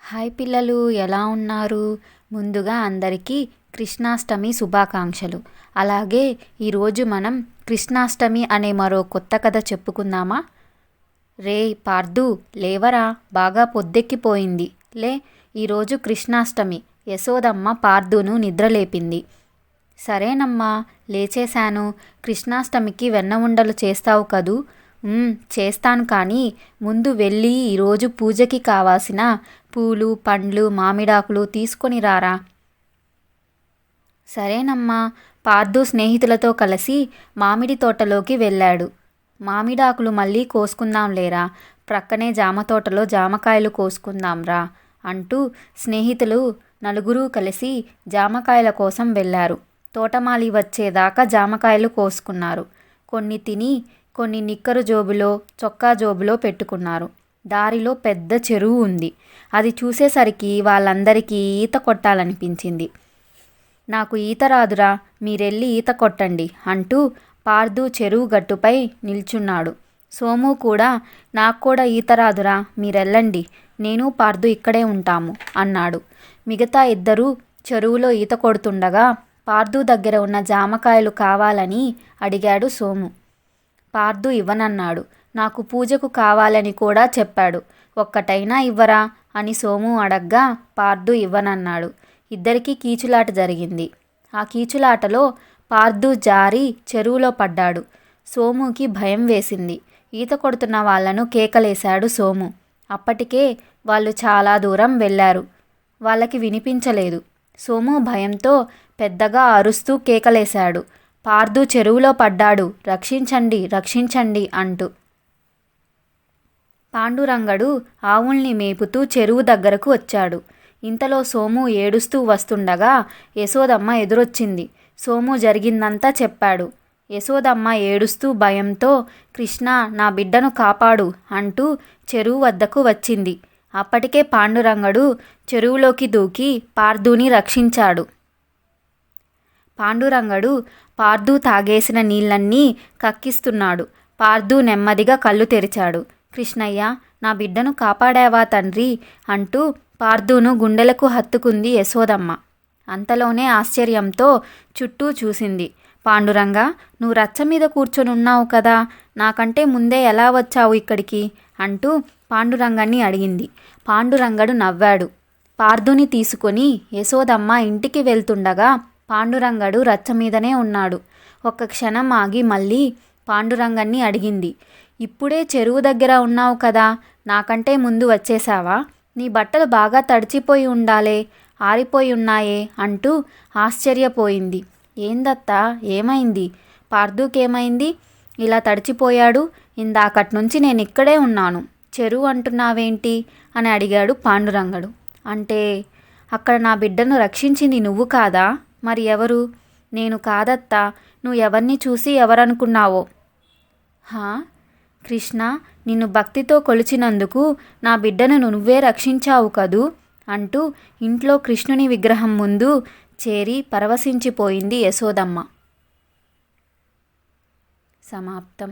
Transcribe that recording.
Hi పిల్లలు, ఎలా ఉన్నారు? ముందుగా అందరికీ కృష్ణాష్టమి శుభాకాంక్షలు. అలాగే ఈరోజు మనం కృష్ణాష్టమి అనే మరో కొత్త కథ చెప్పుకుందామా? రేయ్ పార్దు, లేవరా, బాగా పొద్దెక్కిపోయింది. లే, ఈరోజు కృష్ణాష్టమి. యశోదమ్మ పార్దును నిద్రలేపింది. సరేనమ్మా, లేచేశాను. కృష్ణాష్టమికి వెన్న ఉండలు చేస్తావు కదూ? చేస్తాను, కానీ ముందు వెళ్ళి ఈరోజు పూజకి కావాల్సిన పూలు, పండ్లు, మామిడాకులు తీసుకొని రారా. సరేనమ్మా. పార్దు స్నేహితులతో కలిసి మామిడి తోటలోకి వెళ్ళాడు. మామిడాకులు మళ్ళీ కోసుకుందాం లేరా, ప్రక్కనే జామ తోటలో జామకాయలు కోసుకుందాంరా అంటూ స్నేహితులు నలుగురూ కలిసి జామకాయల కోసం వెళ్ళారు. తోటమాలి వచ్చేదాకా జామకాయలు కోసుకున్నారు. కొన్ని తిని కొన్ని నిక్కరు జోబులో, చొక్కా జోబులో పెట్టుకున్నారు. దారిలో పెద్ద చెరువు ఉంది. అది చూసేసరికి వాళ్ళందరికీ ఈత కొట్టాలనిపించింది. నాకు ఈత రాదురా, మీరెళ్ళి ఈత కొట్టండి అంటూ పార్దు చెరువు గట్టుపై నిల్చున్నాడు. సోము కూడా, నాకు కూడా ఈత రాదురా, మీరెళ్ళండి, నేను పార్దు ఇక్కడే ఉంటాము అన్నాడు. మిగతా ఇద్దరూ చెరువులో ఈత కొడుతుండగా పార్దు దగ్గర ఉన్న జామకాయలు కావాలని అడిగాడు సోము. పార్దు ఇవ్వనన్నాడు. నాకు పూజకు కావాలని కూడా చెప్పాడు. ఒక్కటైనా ఇవ్వరా అని సోము అడగ్గా పార్దు ఇవ్వనన్నాడు. ఇద్దరికీ కీచులాట జరిగింది. ఆ కీచులాటలో పార్దు జారి చెరువులో పడ్డాడు. సోముకి భయం వేసింది. ఈత కొడుతున్న వాళ్లను కేకలేశాడు సోము. అప్పటికే వాళ్ళు చాలా దూరం వెళ్ళారు. వాళ్ళకి వినిపించలేదు. సోము భయంతో పెద్దగా అరుస్తూ కేకలేశాడు. పార్దు చెరువులో పడ్డాడు, రక్షించండి, రక్షించండి అంటూ. పాండురంగడు ఆవుల్ని మేపుతూ చెరువు దగ్గరకు వచ్చాడు. ఇంతలో సోము ఏడుస్తూ వస్తుండగా యశోదమ్మ ఎదురొచ్చింది. సోము జరిగిందంతా చెప్పాడు. యశోదమ్మ ఏడుస్తూ భయంతో, కృష్ణ, నా బిడ్డను కాపాడు అంటూ చెరువు వద్దకు వచ్చింది. అప్పటికే పాండురంగడు చెరువులోకి దూకి పార్దుని రక్షించాడు. పాండురంగడు పార్దు తాగేసిన నీళ్ళన్నీ కక్కిస్తున్నాడు. పార్దు నెమ్మదిగా కళ్ళు తెరిచాడు. కృష్ణయ్య, నా బిడ్డను కాపాడావా తండ్రి అంటూ పార్దును గుండెలకు హత్తుకుంది యశోదమ్మ. అంతలోనే ఆశ్చర్యంతో చుట్టూ చూసింది. పాండురంగా, నువ్వు రచ్చ మీద కూర్చొనున్నావు కదా, నాకంటే ముందే ఎలా వచ్చావు ఇక్కడికి అంటూ పాండురంగాన్ని అడిగింది. పాండురంగడు నవ్వాడు. పార్దుని తీసుకొని యశోదమ్మ ఇంటికి వెళ్తుండగా పాండురంగడు రచ్చ మీదనే ఉన్నాడు. ఒక్క క్షణం ఆగి మళ్ళీ పాండురంగాన్ని అడిగింది. ఇప్పుడే చెరువు దగ్గర ఉన్నావు కదా, నాకంటే ముందు వచ్చేశావా? నీ బట్టలు బాగా తడిచిపోయి ఉండాలే, ఆరిపోయి ఉన్నాయే అంటూ ఆశ్చర్యపోయింది. ఏందత్తా, ఏమైంది? పార్దుకేమైంది? ఇలా తడిచిపోయాడు? ఇందాకట్నుంచి నేను ఇక్కడే ఉన్నాను, చెరువు అంటున్నావేంటి అని అడిగాడు పాండురంగడు. అంటే అక్కడ నా బిడ్డను రక్షించింది నువ్వు కాదా? మరి ఎవరు? నేను కాదత్తా, నువ్వు ఎవరిని చూసి ఎవరనుకున్నావో? హా, కృష్ణ, నిన్ను భక్తితో కొలిచినందుకు నా బిడ్డను నువ్వే రక్షించావు కదూ అంటూ ఇంట్లో కృష్ణుని విగ్రహం ముందు చేరి పరవశించిపోయింది యశోదమ్మ. సమాప్తం.